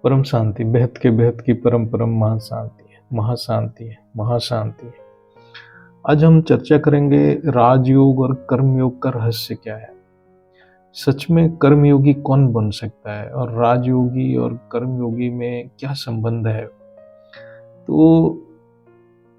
परम शांति, बेहद के बेहद की परम परम महाशांति है, महाशांति है, महाशांति है। आज हम चर्चा करेंगे राजयोग और कर्मयोग का रहस्य क्या है। सच में कर्मयोगी कौन बन सकता है और राजयोगी और कर्मयोगी में क्या संबंध है। तो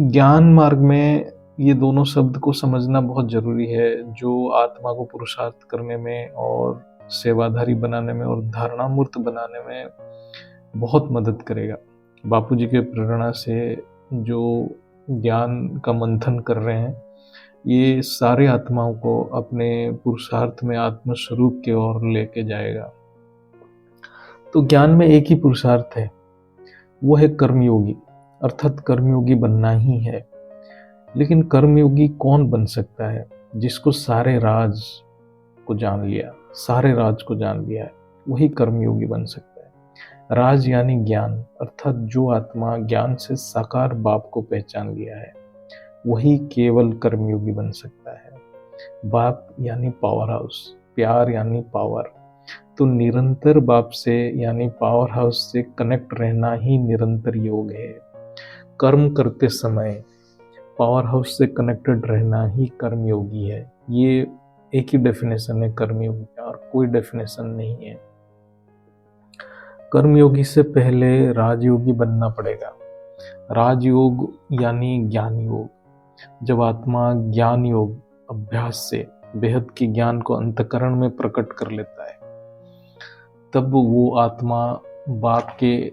ज्ञान मार्ग में ये दोनों शब्द को समझना बहुत जरूरी है, जो आत्मा को पुरुषार्थ करने में और सेवाधारी बनाने में और धारणा मूर्त बनाने में बहुत मदद करेगा। बापूजी के प्रेरणा से जो ज्ञान का मंथन कर रहे हैं, ये सारे आत्माओं को अपने पुरुषार्थ में आत्म स्वरूप की ओर लेके जाएगा। तो ज्ञान में एक ही पुरुषार्थ है, वो है कर्मयोगी, अर्थात कर्मयोगी बनना ही है। लेकिन कर्मयोगी कौन बन सकता है? जिसको सारे राज को जान लिया, सारे राज को जान लिया है, वही कर्मयोगी बन सकता है। राज यानी ज्ञान, अर्थात जो आत्मा ज्ञान से साकार बाप को पहचान लिया है, वही केवल कर्मयोगी बन सकता है। बाप यानी पावर हाउस, प्यार यानी पावर। तो निरंतर बाप से यानी पावर हाउस से कनेक्ट रहना ही निरंतर योग है। कर्म करते समय पावर हाउस से कनेक्टेड रहना ही कर्मयोगी है। ये एक ही डेफिनेशन है कर्मयोगी का, और कोई डेफिनेशन नहीं है। कर्मयोगी से पहले राजयोगी बनना पड़ेगा। राजयोग यानी ज्ञान योग। जब आत्मा ज्ञान योग अभ्यास से बेहद के ज्ञान को अंतकरण में प्रकट कर लेता है, तब वो आत्मा बाप के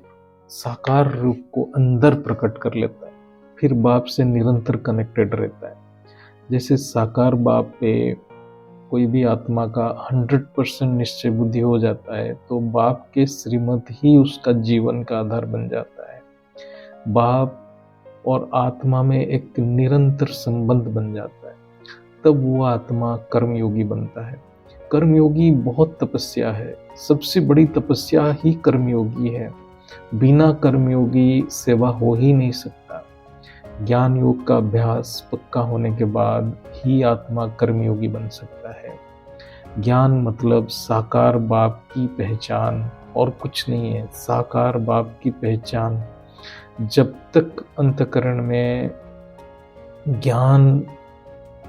साकार रूप को अंदर प्रकट कर लेता है। फिर बाप से निरंतर कनेक्टेड रहता है। जैसे साकार बाप पे कोई भी आत्मा का 100% निश्चय बुद्धि हो जाता है, तो बाप के श्रीमत ही उसका जीवन का आधार बन जाता है। बाप और आत्मा में एक निरंतर संबंध बन जाता है, तब वो आत्मा कर्मयोगी बनता है। कर्मयोगी बहुत तपस्या है, सबसे बड़ी तपस्या ही कर्मयोगी है। बिना कर्मयोगी सेवा हो ही नहीं सकता। ज्ञान योग का अभ्यास पक्का होने के बाद ही आत्मा कर्मयोगी बन सकता है। ज्ञान मतलब साकार बाप की पहचान और कुछ नहीं है। साकार बाप की पहचान जब तक अंतकरण में ज्ञान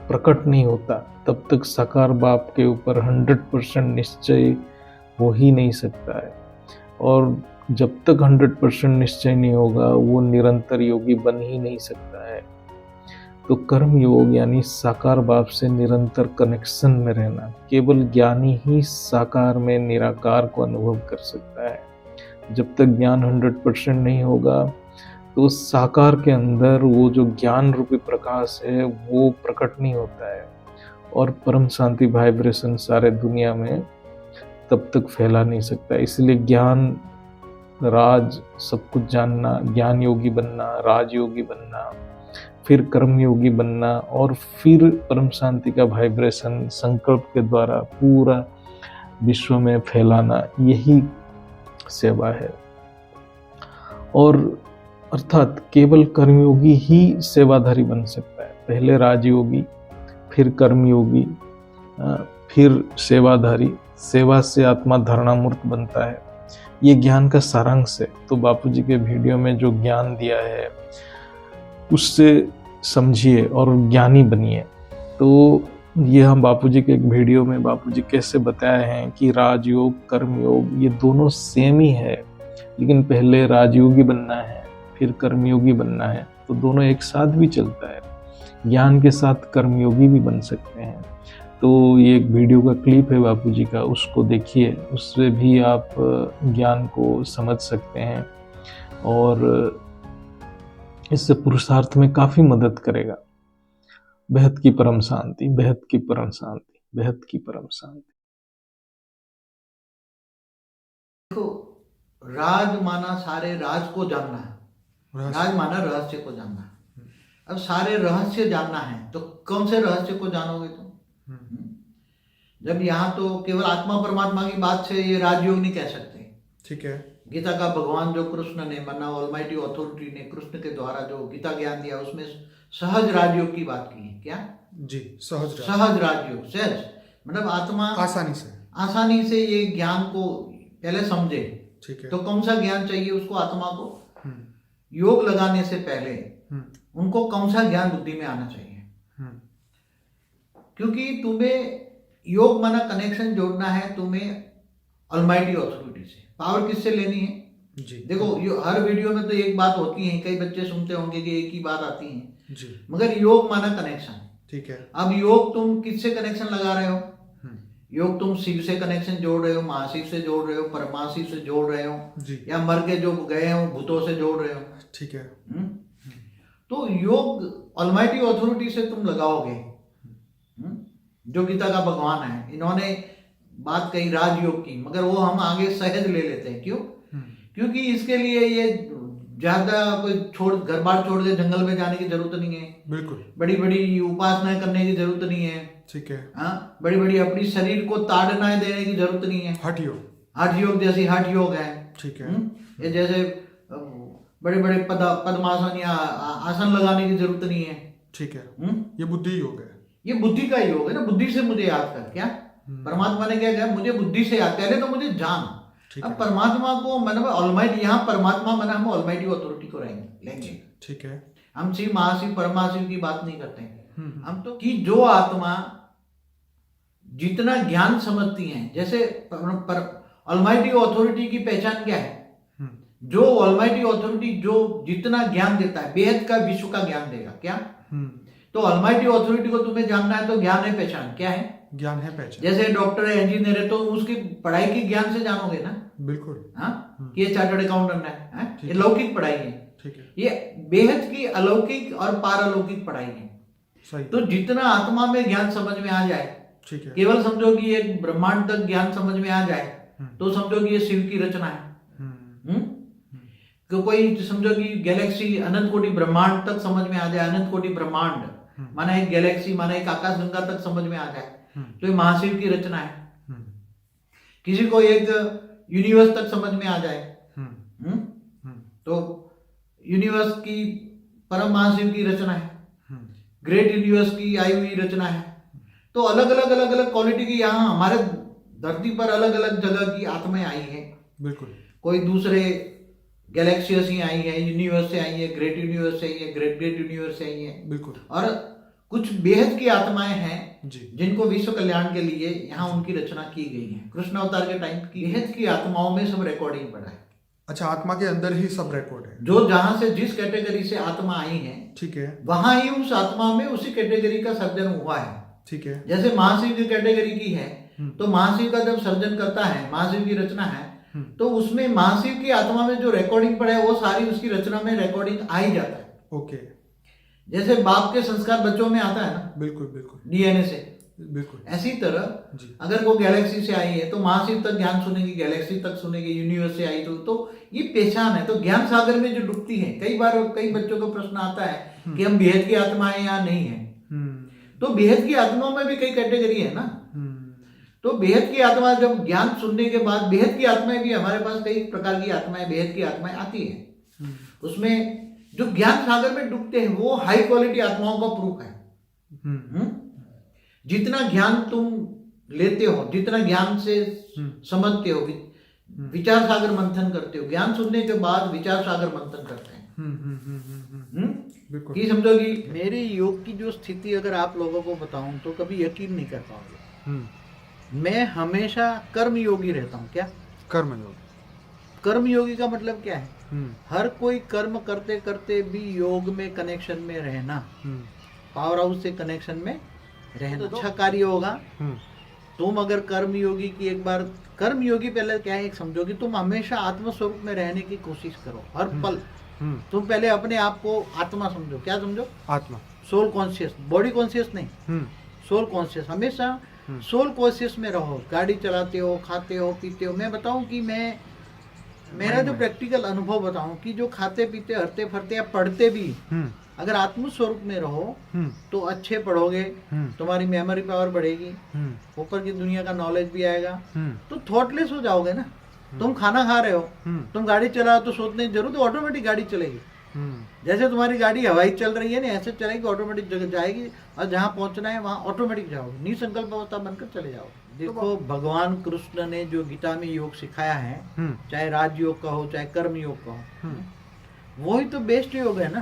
प्रकट नहीं होता, तब तक साकार बाप के ऊपर 100% निश्चय हो ही नहीं सकता है। और जब तक 100% निश्चय नहीं होगा, वो निरंतर योगी बन ही नहीं सकता है। तो कर्म योग यानी साकार बाप से निरंतर कनेक्शन में रहना। केवल ज्ञानी ही साकार में निराकार को अनुभव कर सकता है। जब तक ज्ञान 100% नहीं होगा, तो साकार के अंदर वो जो ज्ञान रूपी प्रकाश है, वो प्रकट नहीं होता है, और परम शांति वाइब्रेशन सारे दुनिया में तब तक फैला नहीं सकता। इसलिए ज्ञान, राज, सब कुछ जानना, ज्ञान योगी बनना, राजयोगी बनना, फिर कर्म योगी बनना, और फिर परम शांति का वाइब्रेशन संकल्प के द्वारा पूरा विश्व में फैलाना, यही सेवा है। और अर्थात केवल कर्मयोगी ही सेवाधारी बन सकता है। पहले राजयोगी, फिर कर्मयोगी, फिर सेवाधारी। सेवा से आत्मा धारणा मूर्त बनता है। ये ज्ञान का सारांश है। तो बापूजी के वीडियो में जो ज्ञान दिया है, उससे समझिए और ज्ञानी बनिए। तो ये हम बापूजी के एक वीडियो में बापूजी कैसे बताए हैं कि राजयोग, कर्मयोग ये दोनों सेम ही है, लेकिन पहले राजयोगी बनना है, फिर कर्मयोगी बनना है। तो दोनों एक साथ भी चलता है। ज्ञान के साथ कर्मयोगी भी बन सकते हैं। तो ये एक वीडियो का क्लिप है बापूजी का, उसको देखिए, उससे भी आप ज्ञान को समझ सकते हैं और इससे पुरुषार्थ में काफी मदद करेगा। बेहद की परम शांति, बेहद की परम शांति, बेहद की परम शांति। देखो, राज माना सारे राज को जानना है, राज माना रहस्य को जानना है। अब सारे रहस्य जानना है, तो कौन से रहस्य को जानोगे तुम? जब यहाँ तो केवल आत्मा परमात्मा की बात से ये राजयोग नहीं कह सकते। ठीक है। गीता का भगवान जो कृष्ण ने, माना ऑलमाइटी अथॉरिटी ने कृष्ण के द्वारा जो गीता ज्ञान दिया, उसमें सहज राजयोग की बात की है। क्या जी? सहज राजयोग, सहज मतलब आत्मा आसानी से ये ज्ञान को पहले समझे, ठीक है। तो कौन सा ज्ञान चाहिए उसको आत्मा को? हम्म, योग लगाने से पहले हम्म, उनको कौन सा ज्ञान बुद्धि में आना चाहिए? हम्म, क्योंकि तुम्हें योग माना कनेक्शन जोड़ना है तुम्हें ऑलमाइटी अथॉरिटी से। पावर किससे लेनी है? जी देखो हर वीडियो में तो एक बात होती है, कई बच्चे सुनते होंगे कि एक ही बात आती है, जी मगर योग माना कनेक्शन। ठीक है। अब योग तुम किससे कनेक्शन लगा रहे हो? हम्म, योग तुम शिव से कनेक्शन जोड़ रहे हो, महाशिव से जोड़ रहे हो, परमाशिव से जोड़ रहे हो, जी या मर के जो गए हो भूतों से जोड़ रहे हो। ठीक है। हम्म? तो योग ऑलमाइटी अथॉरिटी से तुम लगाओगे। जो गीता का भगवान है, इन्होंने बात कही राजयोग की, मगर वो हम आगे सहज ले लेते हैं। क्यों? हम्म, क्योंकि इसके लिए ये ज्यादा कोई घर बार छोड़ के जंगल में जाने की जरूरत नहीं है, बिल्कुल बड़ी बड़ी उपासनाएं करने की जरूरत नहीं है, ठीक है। हाँ, बड़ी बड़ी अपनी शरीर को ताड़नाएं देने की जरूरत नहीं है। हठ योग हठ योग जैसी हठ योग है। ठीक है। ये जैसे बड़े बड़े पद्मासन या आसन लगाने की जरूरत नहीं है। ठीक है। हम्म? ये बुद्धि योग है। ये बुद्धि का योग है ना। बुद्धि से मुझे याद कर, क्या परमात्मा ने क्या कहा? मुझे बुद्धि से याद, पहले तो मुझे जान। ठीक अब है। परमात्मा को मतलब ऑलमाइटी, यहाँ परमात्मा माना हम ऑलमाइटी अथॉरिटी को लेंगे। ठीक है। हम शिव महाशिव परमाशिव की बात नहीं करते हैं। हम्म, हम तो कि जो आत्मा जितना ज्ञान समझती है, जैसे ऑलमाइटी अथॉरिटी की पहचान क्या है? हम्म, जो ऑलमाइटी अथॉरिटी जो जितना ज्ञान देता है, बेहद का विश्व का ज्ञान देगा। क्या? हम्म, तो ऑलमाइटी अथॉरिटी को तुम्हें जानना है तो ज्ञान है, पहचान क्या है? ज्ञान है पहचान। जैसे डॉक्टर है, इंजीनियर है, तो उसकी पढ़ाई के ज्ञान से जानोगे ना। बिल्कुल हाँ, कि ये चार्टर्ड अकाउंटेंट है, ठीक ये है। लौकिक पढ़ाई है। ठीक है। ये बेहद की अलौकिक और पारलौकिक पढ़ाई है। सही। तो जितना आत्मा में ज्ञान समझ में आ जाए, ठीक है। केवल समझो कि एक ब्रह्मांड तक ज्ञान समझ में आ जाए, तो समझो कि ये शिव की रचना है। हम्म, हम्म? कि कोई समझो कि गैलेक्सी अनंत कोटि ब्रह्मांड तक समझ में आ जाए, अनंत कोटि ब्रह्मांड माना एक गैलेक्सी माना एक आकाश गंगा तक समझ में आ जाए, तो ये महाशिव की रचना है। हम्म, किसी को एक यूनिवर्स तक समझ में आ जाए, हम्म, हम्म, तो यूनिवर्स की परम महाशिव की रचना है। हम्म, ग्रेट यूनिवर्स की आई हुई रचना है। तो अलग अलग क्वालिटी की यहाँ हमारे धरती पर अलग अलग जगह की आत्माएं आई है। बिल्कुल। कोई दूसरे गैलेक्सी से आई है, यूनिवर्स से आई है, ग्रेट यूनिवर्स से आई है, ग्रेट यूनिवर्स से आई है। बिल्कुल। और कुछ बेहद की आत्माएं हैं जी जिनको विश्व कल्याण के लिए यहाँ उनकी रचना की गई है। कृष्ण अवतार के टाइम की बेहद की आत्माओं में सब रिकॉर्डिंग पड़ा है। अच्छा, आत्मा के अंदर ही सब रिकॉर्ड है। जो जहां से जिस कैटेगरी से आत्मा आई है, ठीक है। वहां ही उस आत्मा में उसी कैटेगरी का सर्जन हुआ है। ठीक है। जैसे महाशिव की कैटेगरी की है, तो महाशिव का जब सर्जन करता है, महाशिव की रचना है, तो उसमें महाशिव की आत्मा में जो रिकॉर्डिंग पड़ा है वो सारी उसकी रचना में रिकॉर्डिंग आ ही जाता है। ओके। जैसे बाप के संस्कार बच्चों में आता है ना, बिल्कुल बिल्कुल डीएनए से, बिल्कुल। ऐसी तरह जी अगर वो गैलेक्सी से आई है तो महाशिव तक ज्ञान सुनेगी, गैलेक्सी तक सुनेगी, यूनिवर्स से आई तो ये पहचान है। तो ज्ञान सागर में जो डूबती है, कई बार कई बच्चों को प्रश्न आता है कि हम बेहद की आत्मा है या नहीं है। तो बेहद की आत्माओं में भी कई कैटेगरी है ना। तो बेहद की आत्मा जब ज्ञान सुनने के बाद, बेहद की आत्माएं भी हमारे पास कई प्रकार की आत्माएं, बेहद की आत्माएं आती है। उसमें जो ज्ञान सागर में डूबते हैं वो हाई क्वालिटी आत्माओं का प्रूफ है। जितना ज्ञान तुम लेते हो, जितना ज्ञान से समझते हो, विचार सागर मंथन करते हो, ज्ञान सुनने के बाद विचार सागर मंथन करते हैं। बिल्कुल। कि समझो कि मेरे योग की जो स्थिति अगर आप लोगों को बताऊं तो कभी यकीन नहीं कर पाओगे। मैं हमेशा कर्म योगी रहता हूं। क्या? कर्म योग। कर्म योगी का मतलब क्या है? हर कोई कर्म करते करते भी योग में कनेक्शन में रहना, पावर हाउस से कनेक्शन में रहना अच्छा कार्य होगा। तुम अगर कर्म योगी की एक बार, कर्म योगी पहले क्या है, एक समझो कि तुम हमेशा आत्म स्वरूप में रहने की कोशिश करो हर पल। तुम पहले अपने आप को आत्मा समझो। क्या समझो? आत्मा। सोल कॉन्शियस, बॉडी कॉन्शियस नहीं, सोल कॉन्शियस। हमेशा सोल कॉन्शियस में रहो। गाड़ी चलाते हो, खाते हो, पीते हो। मैं बताऊं कि मेरा जो प्रैक्टिकल अनुभव बताऊं कि जो खाते पीते, हरते फरते या पढ़ते भी, अगर आत्म स्वरूप में रहो तो अच्छे पढ़ोगे, तुम्हारी मेमोरी पावर बढ़ेगी, ऊपर की दुनिया का नॉलेज भी आएगा, तो थॉटलेस हो जाओगे ना। तुम खाना खा रहे हो, तुम गाड़ी चला रहे हो तो सोचने की जरूरत है, ऑटोमेटिक गाड़ी चलेगी। जैसे तुम्हारी गाड़ी हवाई चल रही है ना, ऐसे चलेगी, ऑटोमेटिक जगह जाएगी, और जहाँ पहुंचना है वहाँ ऑटोमेटिक जाओगे, निसंकल्प अवस्था बनकर चले जाओगे। देखो भगवान कृष्ण ने जो गीता में योग सिखाया है, चाहे राजयोग का हो चाहे कर्म योग का हो, वही तो बेस्ट योग है ना।